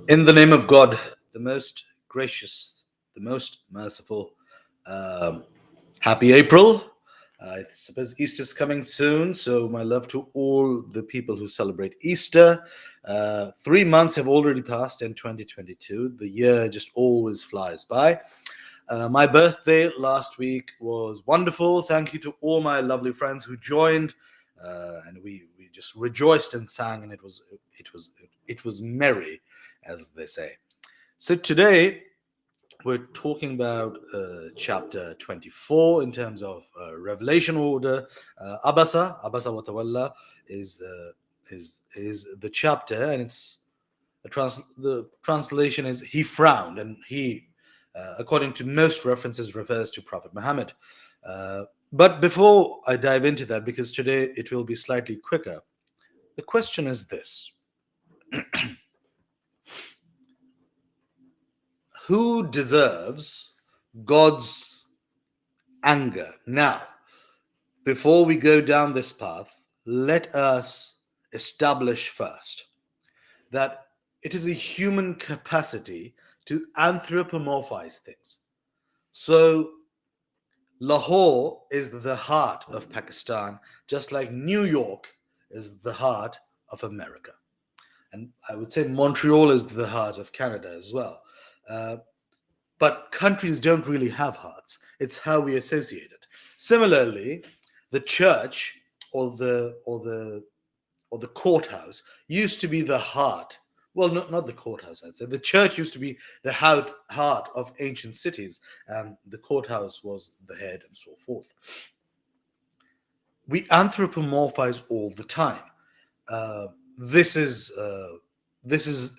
In the name of God, the most gracious, the most merciful. Um, Happy April. I suppose Easter's coming soon, so my love to all the people who celebrate Easter. 3 months have already passed in 2022. The year just always flies by. My birthday last week was wonderful. Thank you to all my lovely friends who joined, and we just rejoiced and sang, and it was merry, as they say. So today we're talking about chapter 24 in terms of revelation order. Abasa wa Tawalla is the chapter, and the translation is he frowned, and he, according to most references, refers to Prophet Muhammad. But before I dive into that, because today it will be slightly quicker, the question is this: who deserves God's anger? Now, before we go down this path, let us establish first that it is a human capacity to anthropomorphize things. So, Lahore is the heart of Pakistan, just like New York is the heart of America. And I would say Montreal is the heart of Canada as well. Uh, but countries don't really have hearts. It's how we associate it. Similarly, the church or the courthouse used to be the heart. Well, not the courthouse, I'd say. The church used to be the heart of ancient cities, and the courthouse was the head, and so forth. We anthropomorphize all the time. Uh, this is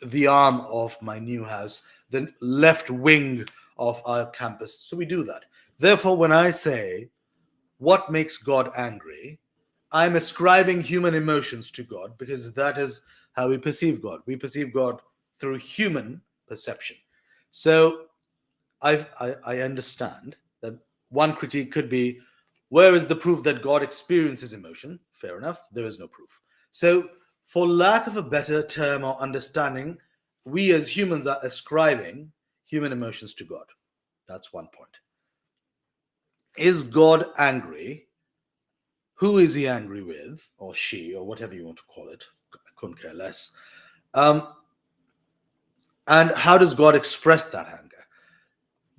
the arm of my new house, the left wing of our campus. So we do that. Therefore, when I say what makes God angry, I'm ascribing human emotions to God, because that is how we perceive God. We perceive God through human perception. So I understand that one critique could be, where is the proof that God experiences emotion? Fair enough, there is no proof. So, for lack of a better term or understanding, we as humans are ascribing human emotions to God. That's one point. Is God angry? Who is he angry with, or she, or whatever you want to call it? I couldn't care less. Um, and how does God express that anger?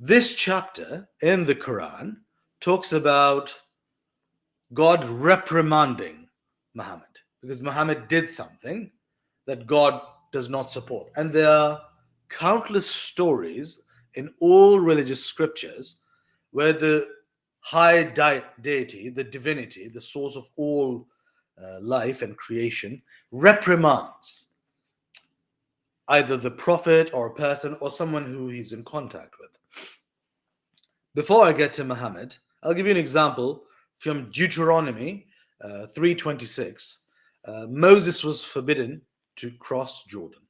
This chapter in the Quran talks about God reprimanding Muhammad, because Muhammad did something that God does not support. And there are countless stories in all religious scriptures where the deity, the divinity, the source of all life and creation, reprimands either the prophet or a person or someone who he's in contact with. Before I get to Muhammad, I'll give you an example from Deuteronomy 3:26. Moses was forbidden to cross Jordan.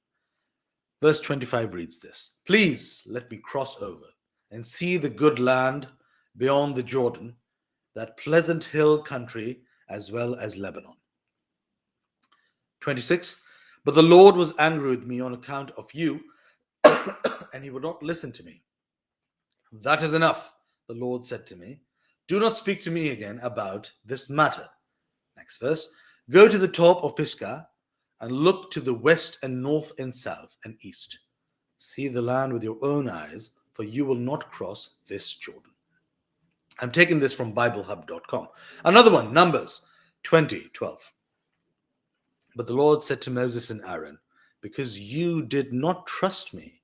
Verse 25 reads this: Please let me cross over and see the good land beyond the Jordan, that pleasant hill country, as well as Lebanon. 26. But the Lord was angry with me on account of you, and he would not listen to me. That is enough, the Lord said to me. Do not speak to me again about this matter. Next verse. Go to the top of Pisgah and look to the west and north and south and east. See the land with your own eyes, for you will not cross this Jordan. I'm taking this from BibleHub.com. Another one, Numbers 20:12. But the Lord said to Moses and Aaron, because you did not trust me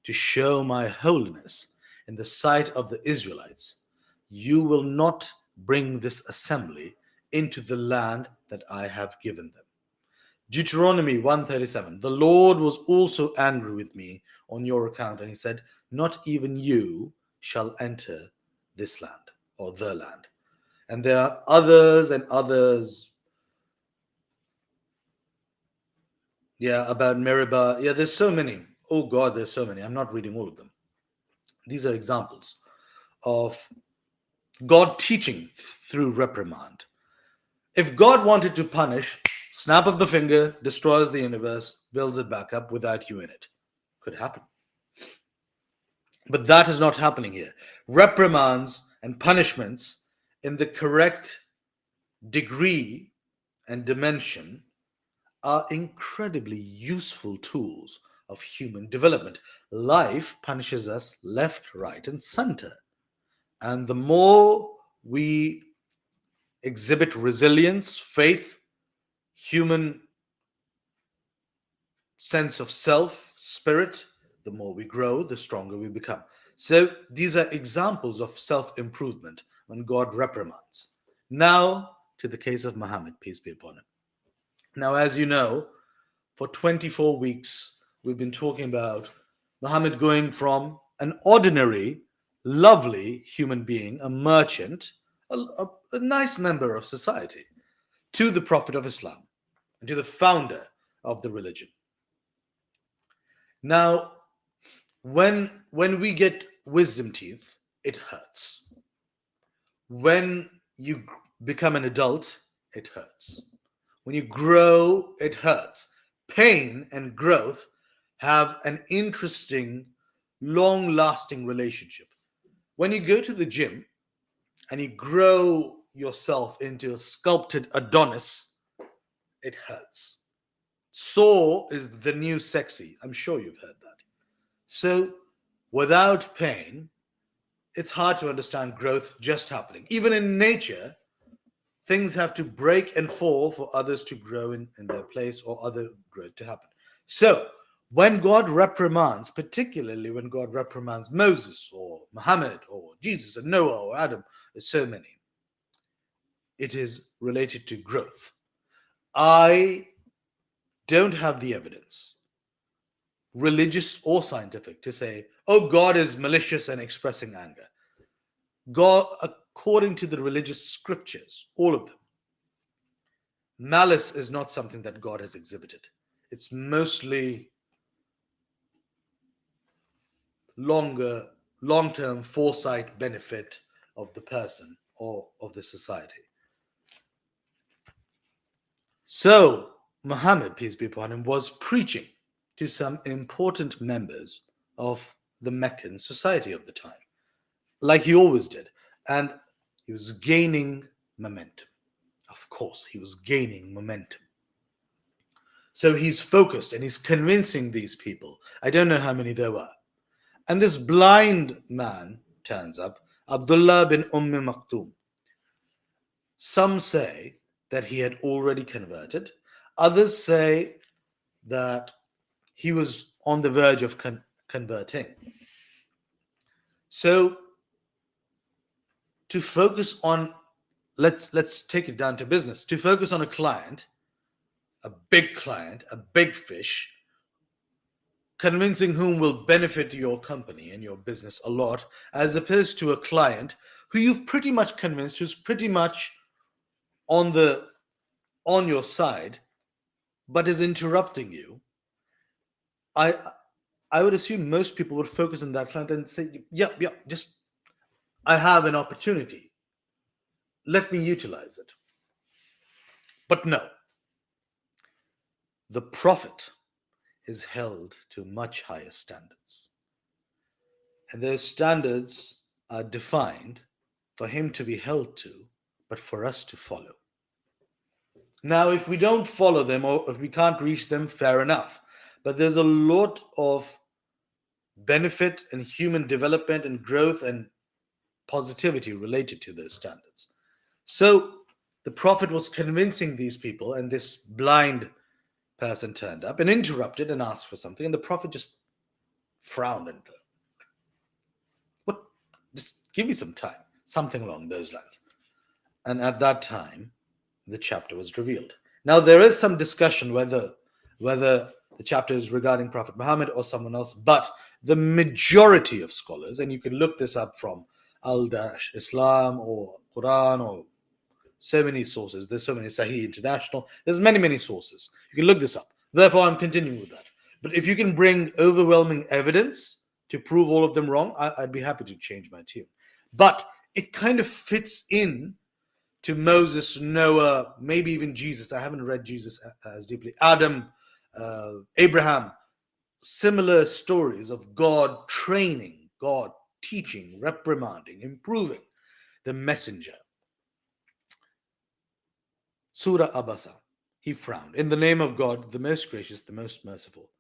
to show my holiness in the sight of the Israelites, you will not bring this assembly into the land that I have given them. Deuteronomy 1:37. The Lord was also angry with me on your account, and he said, not even you shall enter this land, or the land. And there are others and others. Yeah, about Meribah. Yeah, there's so many. Oh God, there's so many. I'm not reading all of them. These are examples of God teaching through reprimand. If God wanted to punish, snap of the finger, destroys the universe, builds it back up without you in it. Could happen. But that is not happening here. Reprimands and punishments in the correct degree and dimension are incredibly useful tools of human development. Life punishes us left, right, and center. And the more we exhibit resilience, faith, human sense of self, spirit, the more we grow, the stronger we become. So these are examples of self-improvement when God reprimands. Now to the case of Muhammad, peace be upon him. Now, as you know, for 24 weeks, we've been talking about Muhammad going from an ordinary, lovely human being, a merchant, a nice member of society, to the Prophet of Islam, and to the founder of the religion. Now, when we get wisdom teeth, it hurts. When you become an adult, it hurts. When you grow, it hurts. Pain and growth have an interesting, long-lasting relationship. When you go to the gym and you grow yourself into a sculpted Adonis, it hurts. Sore is the new sexy. I'm sure you've heard that. So without pain, it's hard to understand growth just happening. Even in nature, things have to break and fall for others to grow in their place or other growth to happen. So when God reprimands, particularly when God reprimands Moses or Muhammad or Jesus or Noah or Adam, there's so many, it is related to growth. I don't have the evidence, religious or scientific, to say, oh, God is malicious and expressing anger. God, according to the religious scriptures, all of them, malice is not something that God has exhibited. It's mostly long-term foresight benefit of the person or of the society. So Muhammad, peace be upon him, was preaching to some important members of the Meccan society of the time, like he always did. And he was gaining momentum. Of course, he was gaining momentum. So he's focused and he's convincing these people. I don't know how many there were. And this blind man turns up, Abdullah bin Maktoum. Some say that he had already converted. Others say that he was on the verge of converting. So to focus on, let's take it down to business. To focus on a client, a big fish, convincing whom will benefit your company and your business a lot, as opposed to a client who you've pretty much convinced, who's pretty much on your side, but is interrupting you. I would assume most people would focus on that client and say, yeah, just, I have an opportunity. Let me utilize it. But no. The Prophet is held to much higher standards. And those standards are defined for him to be held to, but for us to follow. Now, if we don't follow them or if we can't reach them, fair enough. But there's a lot of benefit and human development and growth and positivity related to those standards. So the Prophet was convincing these people, and this blind person turned up and interrupted and asked for something, and the Prophet just frowned and, what? Just give me some time, something along those lines. And at that time, the chapter was revealed. Now, there is some discussion whether the chapter is regarding Prophet Muhammad or someone else, but the majority of scholars, and you can look this up from Al-Islam or Quran or so many sources. There's so many, Sahih International. There's many sources. You can look this up. Therefore, I'm continuing with that. But if you can bring overwhelming evidence to prove all of them wrong, I'd be happy to change my tune. But it kind of fits in to Moses, Noah, maybe even Jesus. I haven't read Jesus as deeply. Adam, Abraham. similar stories of God training, God teaching, reprimanding, improving the messenger. Surah Abasa. He frowned. In the name of God, the most gracious, the most merciful.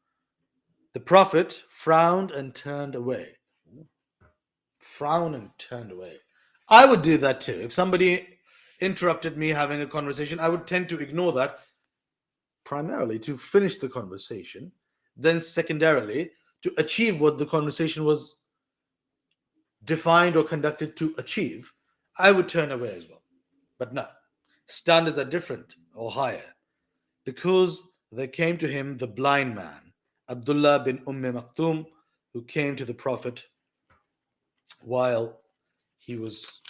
The Prophet frowned and turned away. Frown and turned away. I would do that too. If somebody interrupted me having a conversation, I would tend to ignore that, primarily to finish the conversation, then secondarily to achieve what the conversation was defined or conducted to achieve. I would turn away as well. But no, standards are different or higher, because there came to him the blind man, Abdullah bin Maktoum, who came to the Prophet while he was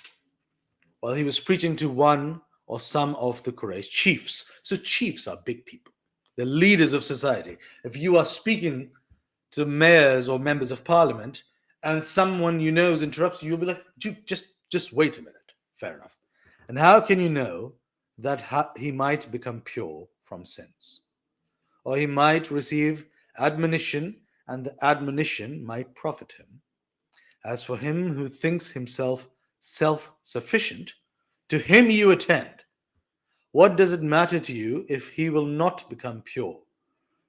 preaching to one or some of the Quraysh chiefs. So chiefs are big people, the leaders of society. If you are speaking to mayors or members of parliament and someone you know interrupts you, you'll be like, just wait a minute. Fair enough. And how can you know that he might become pure from sins? Or he might receive admonition, and the admonition might profit him. As for him who thinks himself self-sufficient, to him you attend. What does it matter to you if he will not become pure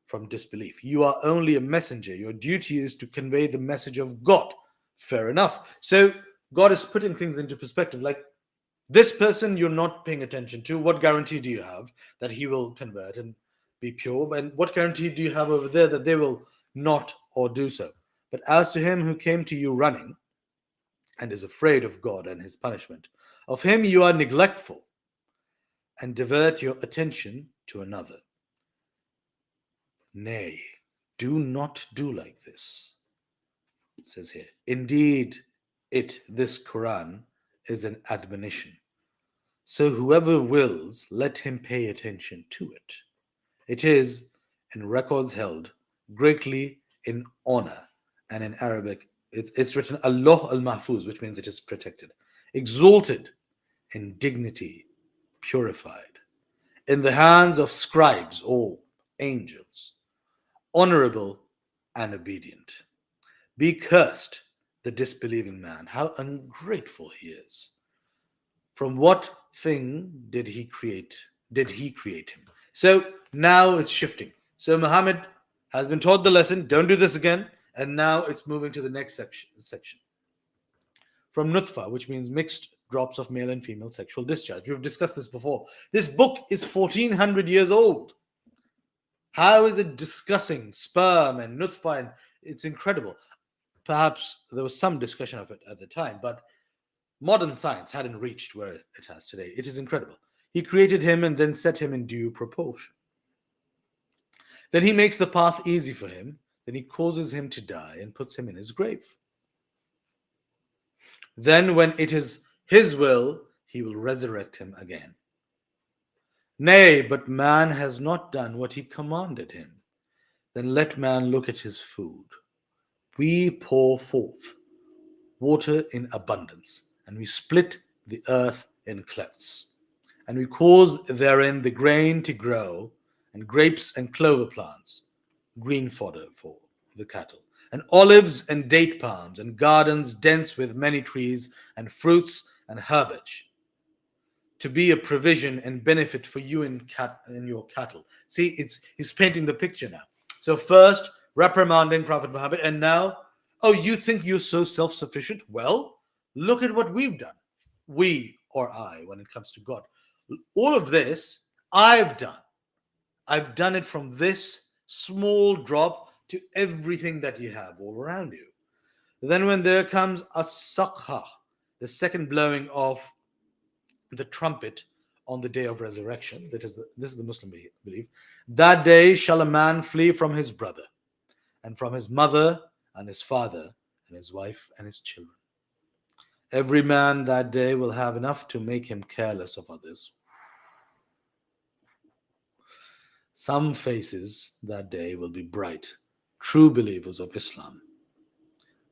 from disbelief? You are only a messenger. Your duty is to convey the message of God. Fair enough. So God is putting things into perspective. Like, this person you're not paying attention to, what guarantee do you have that he will convert and be pure? And what guarantee do you have over there that they will not or do so? But as to him who came to you running and is afraid of God and his punishment, of him you are neglectful and divert your attention to another. Nay, do not do like this. It says here, indeed, this Quran, is an admonition. So whoever wills, let him pay attention to it. It is, in records held, greatly in honor, and in Arabic, it's written Allah al-Mahfuz, which means it is protected, exalted in dignity, purified, in the hands of scribes or angels, honorable and obedient. Be cursed, the disbelieving man, how ungrateful he is. From what thing did he create him? So now it's shifting. So Muhammad has been taught the lesson, don't do this again, and now it's moving to the next section. From nutfa, which means mixed drops of male and female sexual discharge. We've discussed this before. This book is 1400 years old. How is it discussing sperm and nutfa? And it's incredible. Perhaps there was some discussion of it at the time, but modern science hadn't reached where it has today. It is incredible. He created him and then set him in due proportion. Then he makes the path easy for him. Then he causes him to die and puts him in his grave. Then when it is his will, he will resurrect him again. Nay, but man has not done what he commanded him. Then let man look at his food. We pour forth water in abundance, and we split the earth in clefts, and we cause therein the grain to grow, and grapes and clover plants, green fodder for the cattle, and olives and date palms, and gardens dense with many trees, and fruits and herbage, to be a provision and benefit for you and your cattle. See, he's painting the picture now. So first, reprimanding Prophet Muhammad, and now, oh, you think you're so self-sufficient? Well, look at what we've done. We, or I, when it comes to God. All of this, I've done. I've done it from this small drop to everything that you have all around you. Then when there comes a sakha, the second blowing of the trumpet on the day of resurrection, this is the Muslim belief, that day shall a man flee from his brother, and from his mother, and his father, and his wife, and his children. Every man that day will have enough to make him careless of others. Some faces that day will be bright, true believers of Islam,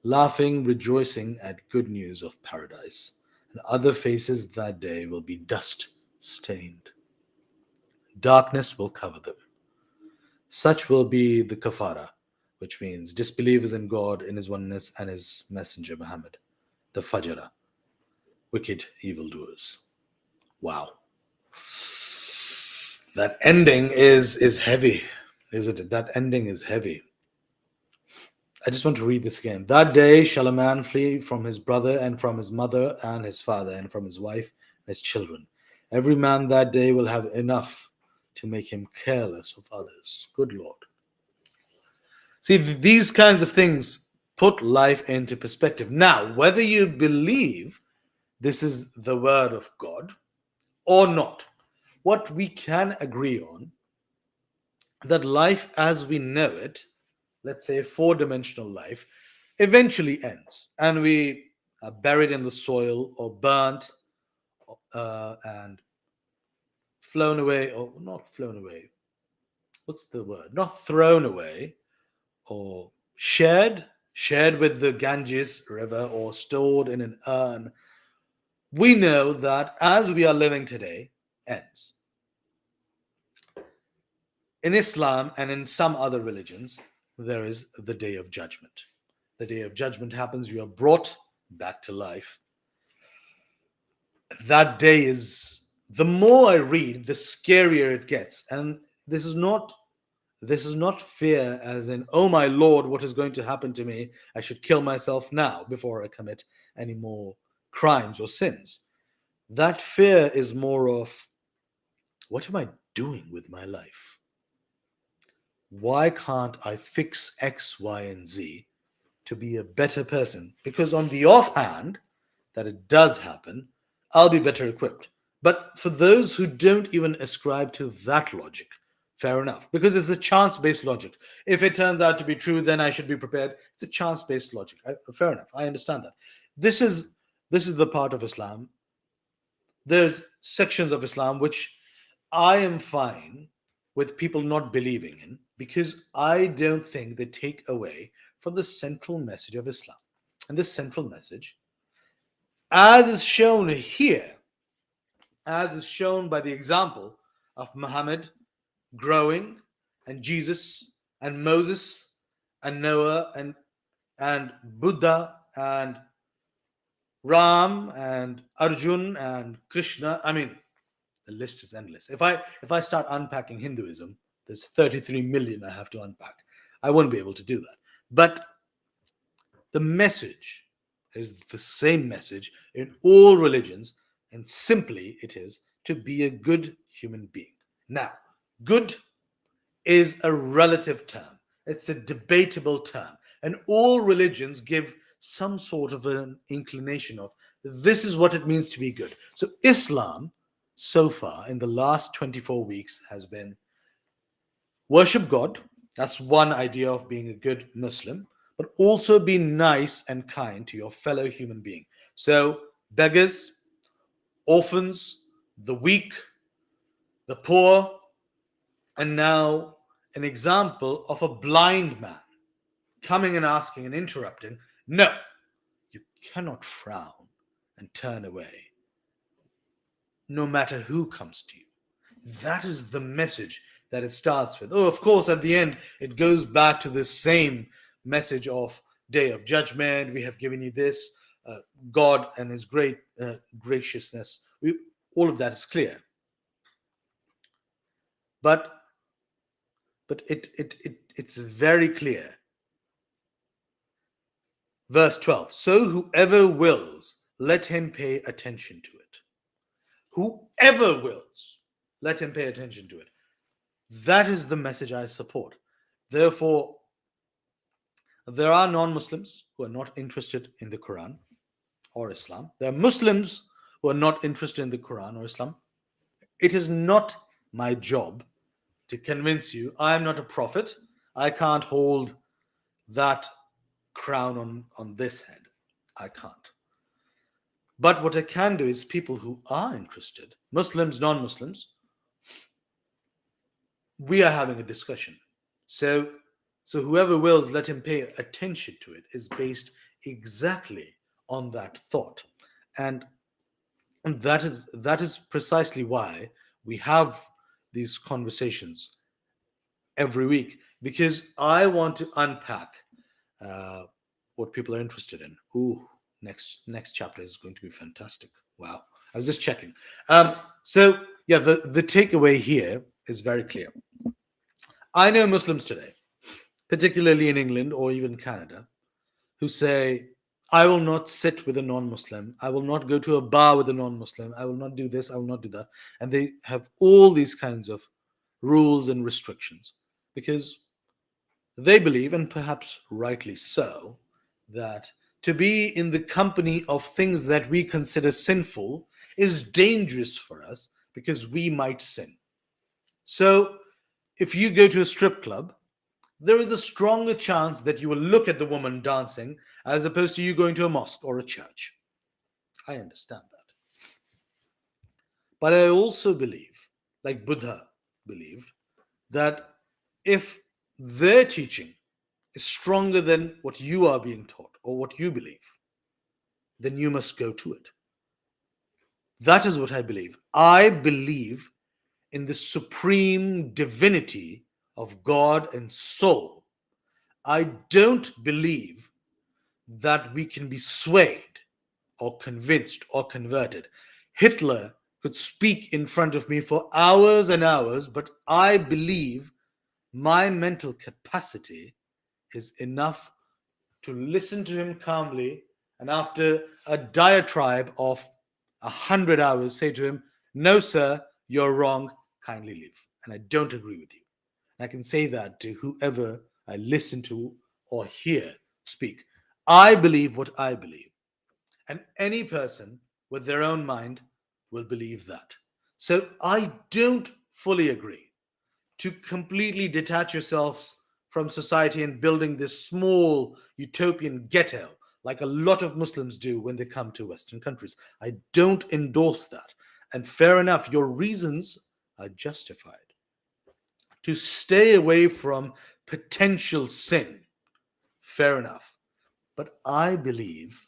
laughing, rejoicing at good news of paradise. And other faces that day will be dust-stained. Darkness will cover them. Such will be the kafara, which means disbelievers in God, in his oneness, and his messenger Muhammad, the Fajara, wicked evildoers. Wow. That ending is heavy, isn't it? That ending is heavy. I just want to read this again. That day shall a man flee from his brother and from his mother and his father and from his wife and his children. Every man that day will have enough to make him careless of others. Good Lord. See, these kinds of things put life into perspective. Now, whether you believe this is the word of God or not, what we can agree on, that life as we know it, let's say four-dimensional life, eventually ends and we are buried in the soil or burnt and flown away, or not flown away, what's the word, not thrown away, or shared with the Ganges river, or stored in an urn. We know that as we are living today ends. In Islam and in some other religions, there is the day of judgment. The day of judgment happens, you are brought back to life. That day is, the more I read, the scarier it gets. And this is not fear as in, oh my Lord, what is going to happen to me? I should kill myself now before I commit any more crimes or sins. That fear is more of, what am I doing with my life? Why can't I fix X, Y, and Z to be a better person? Because on the offhand, that it does happen, I'll be better equipped. But for those who don't even ascribe to that logic, fair enough, because it's a chance-based logic. If it turns out to be true, then I should be prepared. It's a chance-based logic. Fair enough. I understand that. This is the part of Islam. There's sections of Islam which I am fine with people not believing in, because I don't think they take away from the central message of Islam. And this central message, as is shown here, as is shown by the example of Muhammad growing, and Jesus and Moses and Noah and Buddha and Ram and Arjun and Krishna. I mean, the list is endless. If I start unpacking Hinduism, there's 33 million I have to unpack. I won't be able to do that. But the message is the same message in all religions, and simply it is to be a good human being. Now, good is a relative term. It's a debatable term. And all religions give some sort of an inclination of this is what it means to be good. So Islam, so far in the last 24 weeks, has been worship God. That's one idea of being a good Muslim, but also be nice and kind to your fellow human being. So beggars, orphans, the weak, the poor, and now an example of a blind man coming and asking and interrupting. No, you cannot frown and turn away, no matter who comes to you. That is the message that it starts with. Oh, of course, at the end, it goes back to the same message of day of judgment. We have given you this, God and his great graciousness. All of that is clear. But it's very clear. Verse 12. So whoever wills, let him pay attention to it. Whoever wills, let him pay attention to it. That is the message I support. Therefore, there are non-Muslims who are not interested in the Quran or Islam. There are Muslims who are not interested in the Quran or Islam. It is not my job to convince you. I am not a prophet. I can't hold that crown on this head. I can't. But what I can do is people who are interested, Muslims, non-Muslims, we are having a discussion. So whoever wills, let him pay attention to it, is based exactly on that thought. And that is precisely why we have these conversations every week. because I want to unpack uh, what people are interested in. Ooh, next chapter is going to be fantastic. Wow, I was just checking. So yeah, the takeaway here is very clear. I know Muslims today, particularly in England or even Canada, who say, I will not sit with a non Muslim. I will not go to a bar with a non Muslim. I will not do this. I will not do that. And they have all these kinds of rules and restrictions because they believe, and perhaps rightly so, that to be in the company of things that we consider sinful is dangerous for us because we might sin. So if you go to a strip club, there is a stronger chance that you will look at the woman dancing as opposed to you going to a mosque or a church. I understand that. But I also believe, like Buddha believed, that if their teaching is stronger than what you are being taught or what you believe, then you must go to it. That is what I believe. I believe in the supreme divinity of God and soul. I don't believe that we can be swayed or convinced or converted. Hitler could speak in front of me for hours and hours, but I believe my mental capacity is enough to listen to him calmly and after a diatribe of 100 hours say to him, no, sir, you're wrong, kindly leave. And I don't agree with you. And I can say that to whoever I listen to or hear speak. I believe what I believe. And any person with their own mind will believe that. So I don't fully agree to completely detach yourselves from society and building this small utopian ghetto like a lot of Muslims do when they come to Western countries. I don't endorse that. And fair enough, your reasons are justified to stay away from potential sin. Fair enough. But I believe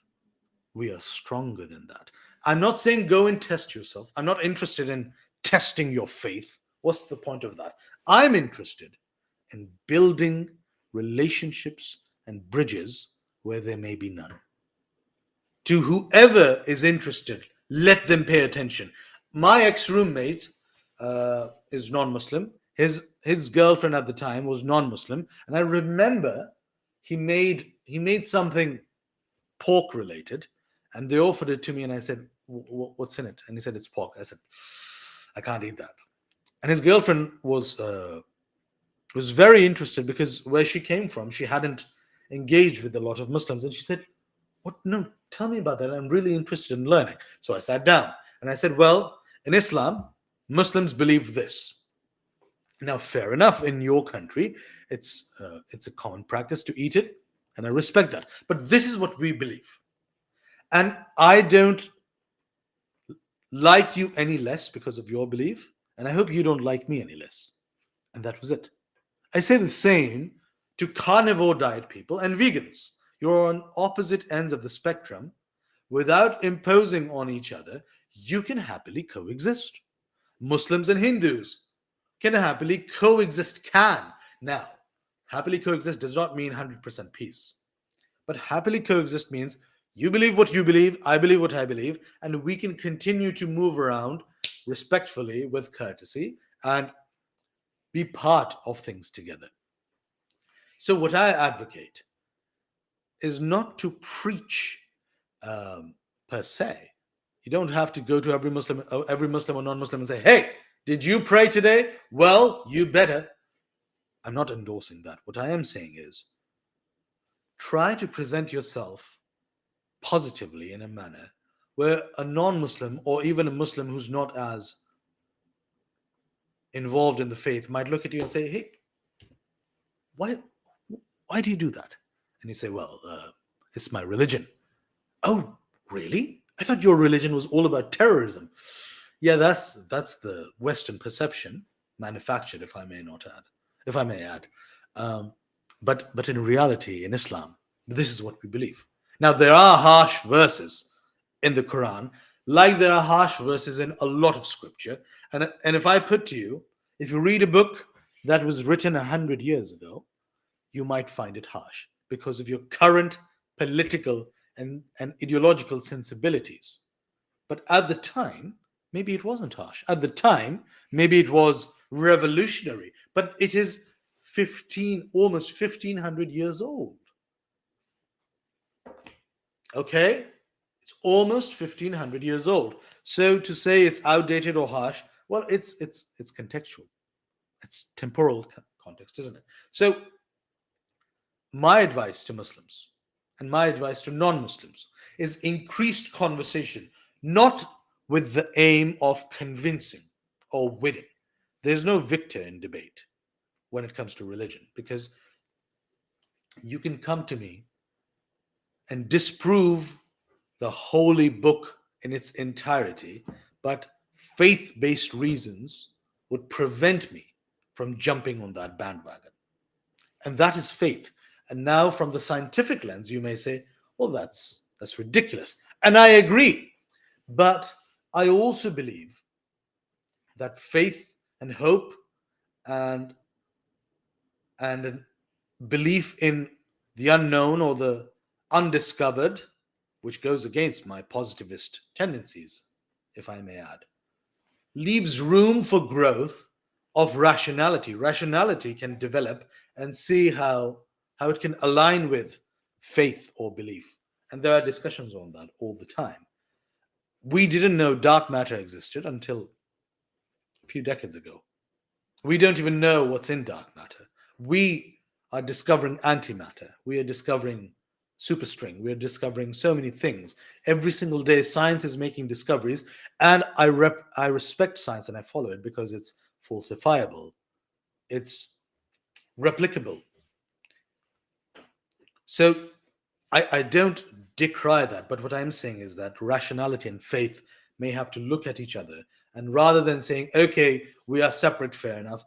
we are stronger than that. I'm not saying go and test yourself. I'm not interested in testing your faith. What's the point of that? I'm interested in building relationships and bridges where there may be none. To whoever is interested, let them pay attention. My ex-roommate is non-Muslim. His girlfriend at the time was non-Muslim, and I remember he made something pork related, and they offered it to me, and I said, "What's in it?" And he said, "It's pork." I said, "I can't eat that." And his girlfriend was very interested because where she came from, she hadn't engaged with a lot of Muslims, and she said, "What? No, tell me about that. I'm really interested in learning." So I sat down and I said, "Well, in Islam, Muslims believe this. Now, fair enough, in your country, it's a common practice to eat it, and I respect that. But this is what we believe, and I don't like you any less because of your belief, and I hope you don't like me any less." And that was it. I say the same to carnivore diet people and vegans. You're on opposite ends of the spectrum. Without imposing on each other, you can happily coexist. Muslims and Hindus can happily coexist. Now, happily coexist does not mean 100% peace. But happily coexist means you believe what you believe, I believe what I believe, and we can continue to move around respectfully with courtesy and be part of things together. So, what I advocate is not to preach per se. You don't have to go to every Muslim or non-Muslim and say, "Hey, did you pray today? Well, you better." I'm not endorsing that. What I am saying is try to present yourself positively in a manner where a non-Muslim or even a Muslim who's not as involved in the faith might look at you and say, "Hey, why why do you do that?" And you say, "Well, it's my religion." "Oh, really? I thought your religion was all about terrorism." Yeah, that's the Western perception, manufactured, if I may add. Um, but in reality, in Islam, this is what we believe. Now, there are harsh verses in the Quran, like there are harsh verses in a lot of scripture. And if I put to you, if you read a book, that was written 100 years ago, you might find it harsh because of your current political and ideological sensibilities. But at the time, maybe it wasn't harsh. At the time, maybe it was revolutionary. But it is almost 1500 years old. Okay? It's almost 1500 years old. So to say it's outdated or harsh, well, it's contextual. It's temporal context, isn't it? So my advice to Muslims and my advice to non-Muslims is increased conversation, not with the aim of convincing or winning. There's no victor in debate when it comes to religion, because you can come to me and disprove the holy book in its entirety, but faith-based reasons would prevent me from jumping on that bandwagon. And that is faith. And now from the scientific lens, you may say, well, that's ridiculous. And I agree. But I also believe that faith and hope and a belief in the unknown or the undiscovered, which goes against my positivist tendencies, if I may add, leaves room for growth of rationality. Rationality can develop and see how it can align with faith or belief. And there are discussions on that all the time. We didn't know dark matter existed until a few decades ago. We don't even know what's in dark matter. We are discovering antimatter. We are discovering superstring. We are discovering so many things. Every single day, science is making discoveries, and I respect science and I follow it because it's falsifiable. It's replicable. So I don't decry that, but what I'm saying is that rationality and faith may have to look at each other, and rather than saying, okay, we are separate, fair enough,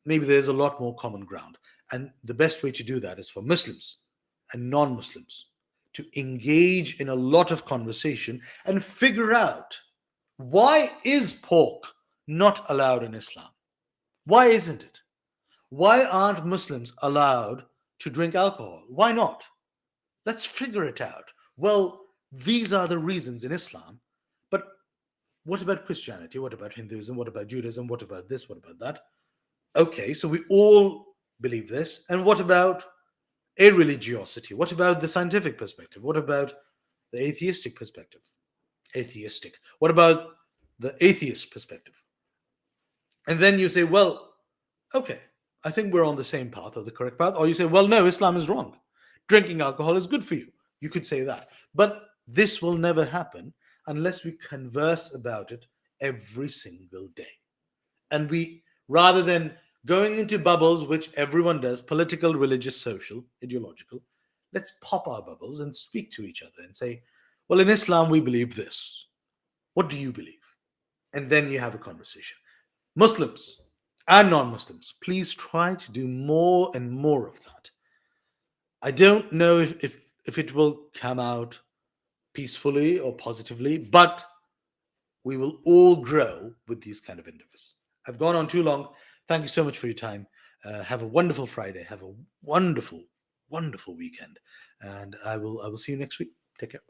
maybe there's a lot more common ground. And the best way to do that is for Muslims and non-Muslims to engage in a lot of conversation and figure out, why is pork not allowed in Islam? Why isn't it? Why aren't Muslims allowed to drink alcohol? Why not? Let's figure it out. Well, these are the reasons in Islam, but what about Christianity? What about Hinduism? What about Judaism? What about this? What about that? Okay, so we all believe this. And what about a religiosity? What about the scientific perspective? What about the atheistic perspective? Atheistic. What about the atheist perspective? And then you say, well, okay, I think we're on the same path or the correct path. Or you say, well, no, Islam is wrong. Drinking alcohol is good for you. You could say that. But this will never happen unless we converse about it every single day. And we, rather than going into bubbles, which everyone does, political, religious, social, ideological, let's pop our bubbles and speak to each other and say, well, in Islam, we believe this. What do you believe? And then you have a conversation. Muslims and non-Muslims, please try to do more and more of that. I don't know if it will come out peacefully or positively, but we will all grow with these kind of endeavors. I've gone on too long. Thank you so much for your time. Have a wonderful Friday. Have a wonderful, wonderful weekend. And I will see you next week. Take care.